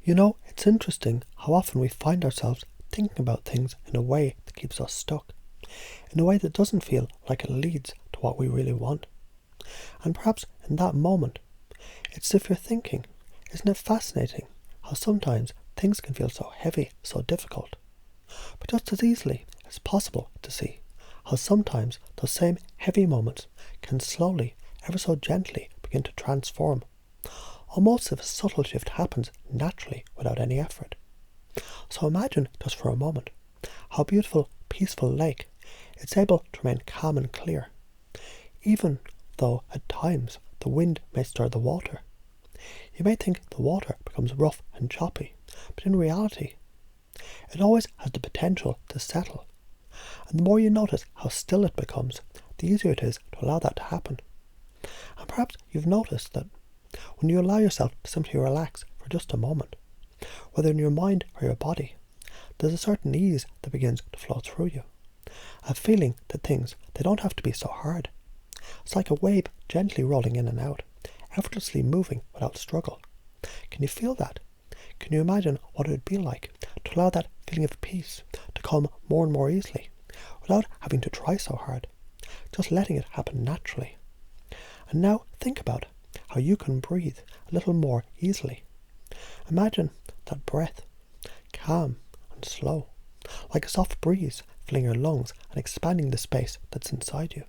It's interesting how often we find ourselves thinking about things in a way that keeps us stuck, in a way that doesn't feel like it leads to what we really want. And perhaps in that moment, it's as if you're thinking, isn't it fascinating how sometimes things can feel so heavy, so difficult? But just as easily, it's possible to see how sometimes those same heavy moments can slowly, ever so gently, begin to transform, almost as if a subtle shift happens naturally without any effort. So imagine, just for a moment, how beautiful, peaceful lake it's able to remain calm and clear, even though at times the wind may stir the water. You may think the water becomes rough and choppy, but in reality, it always has the potential to settle. And the more you notice how still it becomes, the easier it is to allow that to happen. And perhaps you've noticed that when you allow yourself to simply relax for just a moment, whether in your mind or your body, there's a certain ease that begins to flow through you. A feeling that things, they don't have to be so hard. It's like a wave gently rolling in and out, effortlessly moving without struggle. Can you feel that? Can you imagine what it would be like to allow that feeling of peace to come more and more easily, without having to try so hard, just letting it happen naturally? And now think about how you can breathe a little more easily. Imagine that breath, calm and slow, like a soft breeze filling your lungs and expanding the space that's inside you.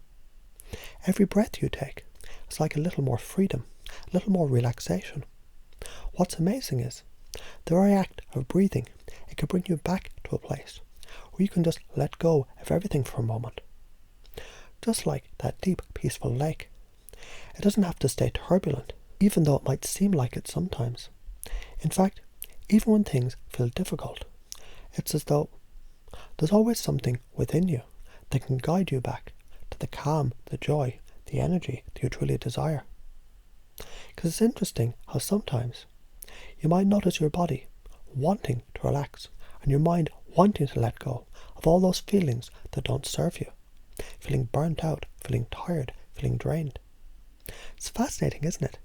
Every breath you take is like a little more freedom, a little more relaxation. What's amazing is, the very act of breathing, it can bring you back to a place where you can just let go of everything for a moment. Just like that deep, peaceful lake. It doesn't have to stay turbulent, even though it might seem like it sometimes. In fact, even when things feel difficult, it's as though there's always something within you that can guide you back to the calm, the joy, the energy that you truly desire. Because it's interesting how sometimes you might notice your body wanting to relax and your mind wanting to let go of all those feelings that don't serve you. Feeling burnt out, feeling tired, feeling drained. It's fascinating, isn't it?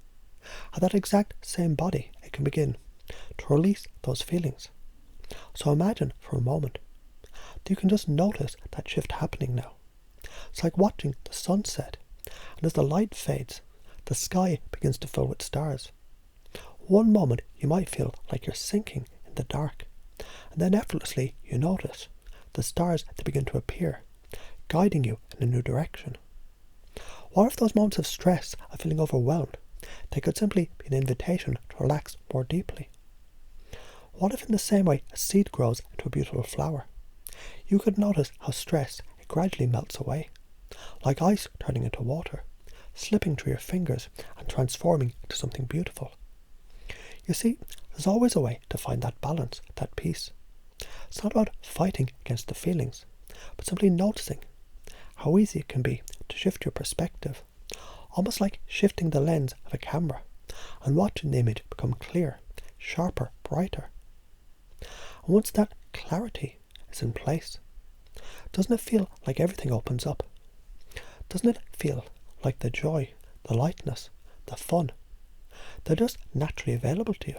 How that exact same body, it can begin to release those feelings. So imagine for a moment that you can just notice that shift happening now. It's like watching the sunset, and as the light fades, the sky begins to fill with stars. One moment you might feel like you're sinking in the dark, and then effortlessly you notice the stars that begin to appear, guiding you in a new direction. What if those moments of stress, of feeling overwhelmed, they could simply be an invitation to relax more deeply? What if in the same way a seed grows into a beautiful flower, you could notice how stress, it gradually melts away, like ice turning into water, slipping through your fingers and transforming into something beautiful. You see, there's always a way to find that balance, that peace. It's not about fighting against the feelings, but simply noticing how easy it can be to shift your perspective, almost like shifting the lens of a camera and watching the image become clear, sharper, brighter. And once that clarity is in place, doesn't it feel like everything opens up? Doesn't it feel like the joy, the lightness, the fun, they're just naturally available to you?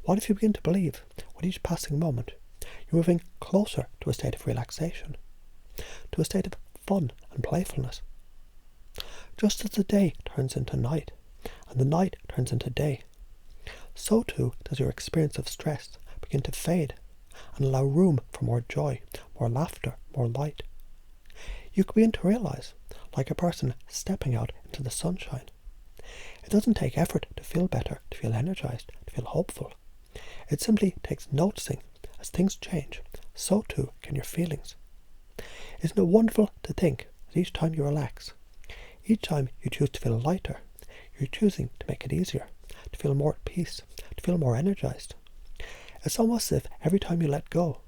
What if you begin to believe, with each passing moment, you're moving closer to a state of relaxation, to a state of fun and playfulness? Just as the day turns into night, and the night turns into day, so too does your experience of stress begin to fade and allow room for more joy, more laughter, more light. You can begin to realize, like a person stepping out into the sunshine, it doesn't take effort to feel better, to feel energized, to feel hopeful. It simply takes noticing. As things change, so too can your feelings. Isn't it wonderful to think that each time you relax, each time you choose to feel lighter, you're choosing to make it easier, to feel more at peace, to feel more energized. It's almost as if every time you let go,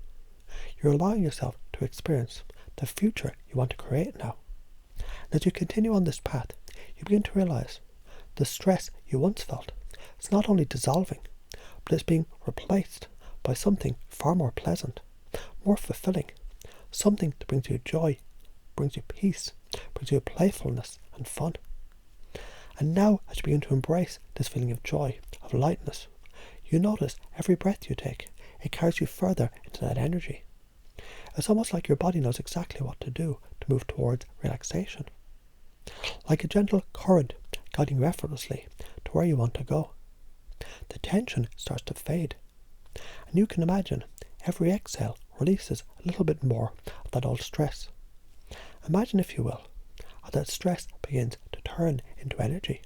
you're allowing yourself to experience the future you want to create now. And as you continue on this path, you begin to realize the stress you once felt is not only dissolving, but it's being replaced by something far more pleasant, more fulfilling, something that brings you joy, brings you peace, brings you playfulness and fun. And now, as you begin to embrace this feeling of joy, of lightness, You notice every breath you take, it carries you further into that energy. It's almost like your body knows exactly what to do to move towards relaxation. Like a gentle current guiding you effortlessly to where you want to go. The tension starts to fade, and you can imagine every exhale releases a little bit more of that old stress. Imagine, if you will, how that stress begins to turn into energy,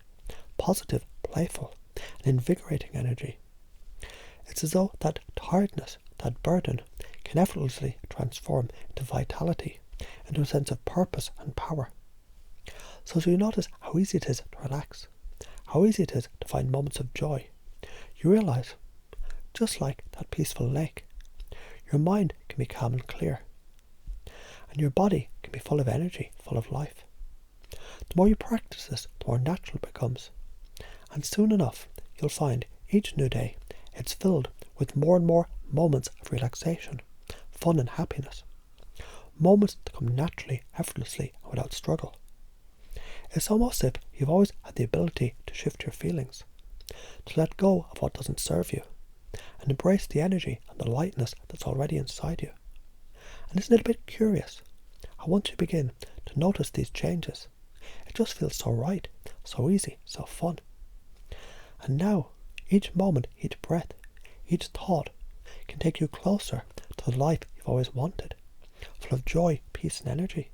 positive, playful, and invigorating energy. It's as though that tiredness, that burden, can effortlessly transform into vitality, into a sense of purpose and power. So as you notice how easy it is to relax, how easy it is to find moments of joy, you realise, just like that peaceful lake, your mind can be calm and clear, and your body can be full of energy, full of life. The more you practice this, the more natural it becomes, and soon enough you'll find each new day it's filled with more and more moments of relaxation, fun and happiness, moments that come naturally, effortlessly, and without struggle. It's almost as if you've always had the ability to shift your feelings, to let go of what doesn't serve you, and embrace the energy and the lightness that's already inside you. And isn't it a bit curious how once you begin to notice these changes, it just feels so right, so easy, so fun. And now, each moment, each breath, each thought can take you closer to the life you've always wanted, full of joy, peace and energy.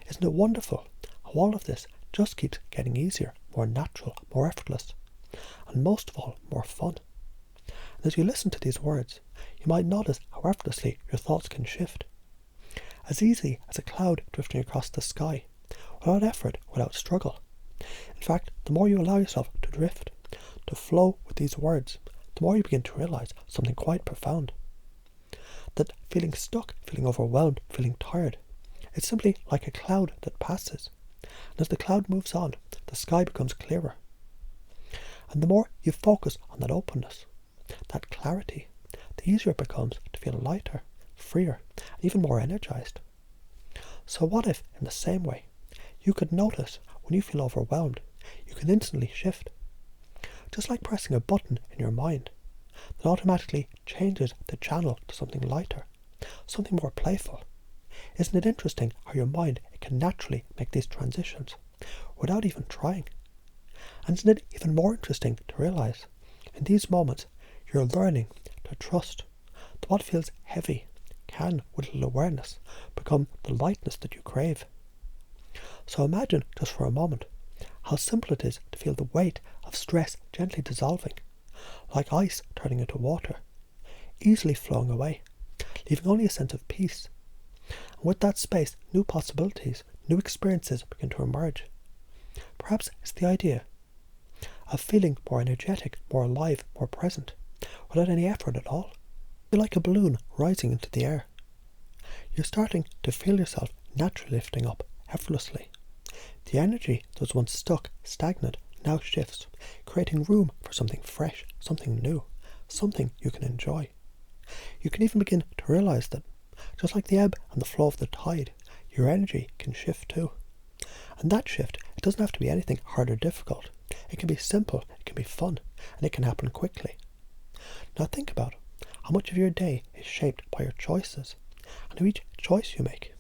Isn't it wonderful how all of this just keeps getting easier, more natural, more effortless, and most of all, more fun? And as you listen to these words, you might notice how effortlessly your thoughts can shift. As easy as a cloud drifting across the sky, without effort, without struggle. In fact, the more you allow yourself to drift, to flow with these words, the more you begin to realise something quite profound. That feeling stuck, feeling overwhelmed, feeling tired, it's simply like a cloud that passes. And as the cloud moves on, the sky becomes clearer. And the more you focus on that openness, that clarity, the easier it becomes to feel lighter, freer, and even more energized. So what if, in the same way, you could notice when you feel overwhelmed, you can instantly shift? Just like pressing a button in your mind that automatically changes the channel to something lighter, something more playful. Isn't it interesting how your mind can naturally make these transitions without even trying? And isn't it even more interesting to realise in these moments you're learning to trust that what feels heavy can, with little awareness, become the lightness that you crave. So imagine just for a moment how simple it is to feel the weight of stress gently dissolving, like ice turning into water, easily flowing away, leaving only a sense of peace. And with that space, new possibilities, new experiences begin to emerge. Perhaps it's the idea of feeling more energetic, more alive, more present, without any effort at all. You're like a balloon rising into the air. You're starting to feel yourself naturally lifting up, effortlessly. The energy that was once stuck, stagnant, now shifts, creating room for something fresh, something new, something you can enjoy. You can even begin to realise that, just like the ebb and the flow of the tide, your energy can shift too. And that shift, it doesn't have to be anything hard or difficult. It can be simple, it can be fun, and it can happen quickly. Now think about how much of your day is shaped by your choices, and how each choice you make,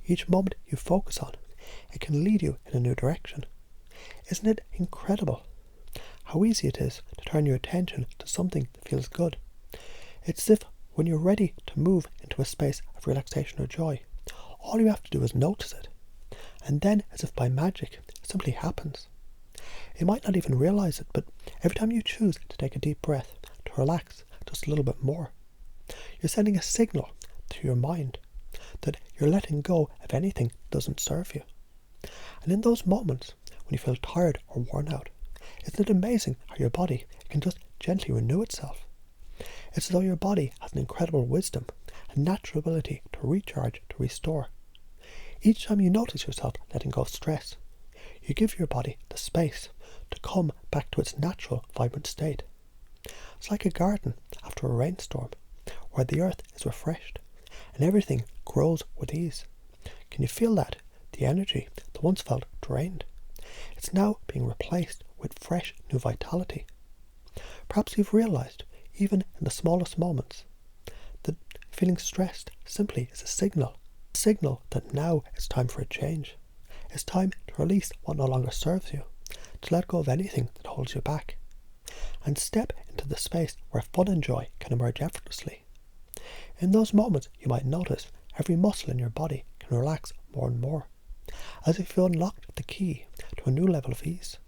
each moment you focus on, it can lead you in a new direction. Isn't it incredible how easy it is to turn your attention to something that feels good? It's as if when you're ready to move into a space of relaxation or joy, all you have to do is notice it. And then, as if by magic, it simply happens. You might not even realise it, but every time you choose to take a deep breath, to relax just a little bit more, you're sending a signal to your mind that you're letting go of anything that doesn't serve you. And in those moments, when you feel tired or worn out, isn't it amazing how your body can just gently renew itself? It's as though your body has an incredible wisdom, a natural ability to recharge, to restore. Each time you notice yourself letting go of stress, you give your body the space to come back to its natural, vibrant state. It's like a garden after a rainstorm, where the earth is refreshed and everything grows with ease. Can you feel that? The energy that once felt drained, it's now being replaced with fresh new vitality. Perhaps you've realised even in the smallest moments. That feeling stressed simply is a signal that now it's time for a change. It's time to release what no longer serves you, to let go of anything that holds you back, and step into the space where fun and joy can emerge effortlessly. In those moments, you might notice every muscle in your body can relax more and more, as if you unlocked the key to a new level of ease.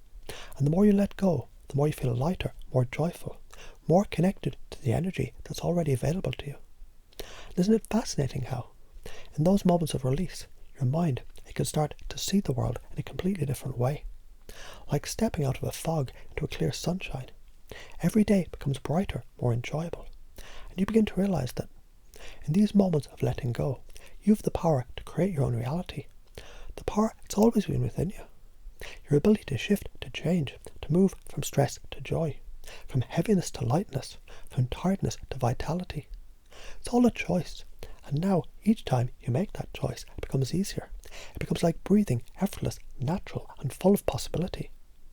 And the more you let go, the more you feel lighter, more joyful, more connected to the energy that's already available to you. Isn't it fascinating how, in those moments of release, your mind, it can start to see the world in a completely different way? Like stepping out of a fog into a clear sunshine. Every day becomes brighter, more enjoyable. And you begin to realize that in these moments of letting go, you have the power to create your own reality. The power that's always been within you. Your ability to shift, to change, to move from stress to joy, from heaviness to lightness, from tiredness to vitality. It's all a choice. And now, each time you make that choice, it becomes easier. It becomes like breathing, effortless, natural, and full of possibility.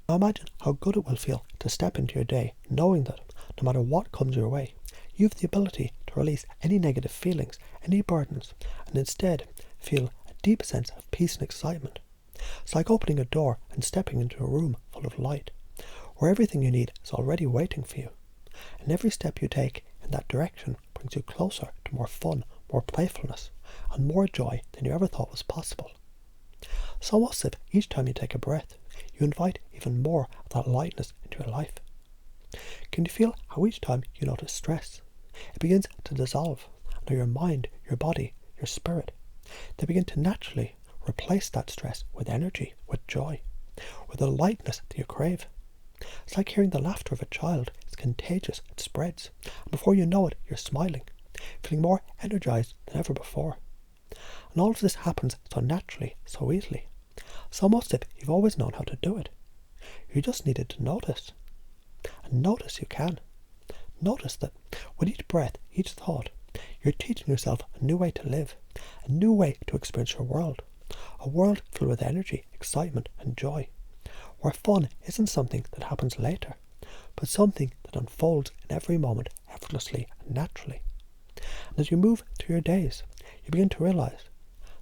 Now imagine how good it will feel to step into your day knowing that, no matter what comes your way, you have the ability to release any negative feelings, any burdens, and instead feel a deep sense of peace and excitement. It's like opening a door and stepping into a room full of light, where everything you need is already waiting for you. And every step you take in that direction brings you closer to more fun, more playfulness, and more joy than you ever thought was possible. It's almost as if each time you take a breath, you invite even more of that lightness into your life. Can you feel how each time you notice stress, it begins to dissolve, and your mind, your body, your spirit, they begin to naturally replace that stress with energy, with joy, with the lightness that you crave. It's like hearing the laughter of a child. It's contagious, it spreads, and before you know it, you're smiling, feeling more energized than ever before. And all of this happens so naturally, so easily. It's almost as if you've always known how to do it. You just needed to notice. And notice you can. Notice that with each breath, each thought, you're teaching yourself a new way to live, a new way to experience your world. A world filled with energy, excitement, and joy, where fun isn't something that happens later, but something that unfolds in every moment effortlessly and naturally. And as you move through your days, you begin to realize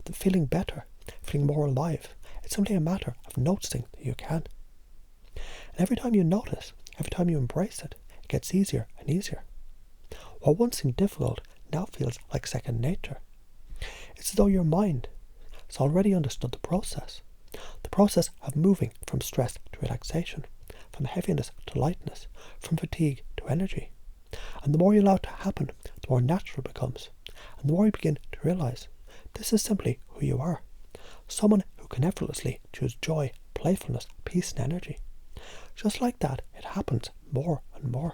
that feeling better, feeling more alive, it's simply a matter of noticing that you can. And every time you notice, every time you embrace it, it gets easier and easier. What once seemed difficult now feels like second nature. It's as though your mind has already understood the process of moving from stress to relaxation, from heaviness to lightness, from fatigue to energy. And the more you allow it to happen, the more natural it becomes, and the more you begin to realize this is simply who you are. Someone who can effortlessly choose joy, playfulness, peace and energy. Just like that, it happens more and more.